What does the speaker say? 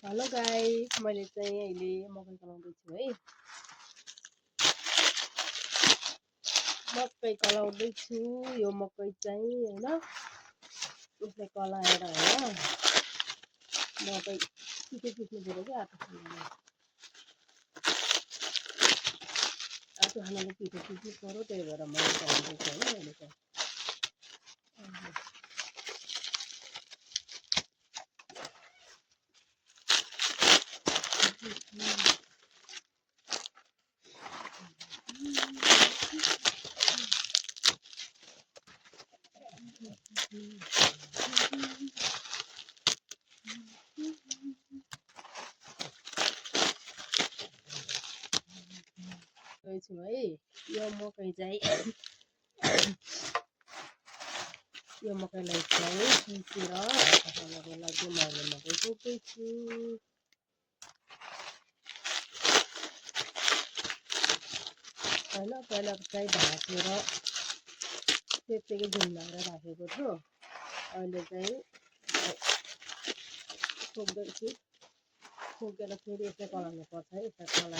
Hello guys, मैले चाहिँ अहिले मकै कलाउँदैछु है। मकै कलाउँदैछु। यो मकै चाहिँ हैन उसले कलाएर हैन मकै छिटो सुक्नु पर्यो के आटो खानाले छिटो सुक्नु पर्यो, त्यही भएर मैले कलाउँदैछु हैन अहिले चाहिँ। है यो मकै चाहिँ यो मकैलाई चाहिँ पिसेर खानाको लागि मैले मकै टोक्दैछु। होइन पहिला चाहिँ भाँचेर त्यत्तिकै झुन्डाएर राखेको छु। अहिले चाहिँ टोक्दैछु। टोकेर फेरि यसलाई कलाउनु पर्छ है। यसलाई कला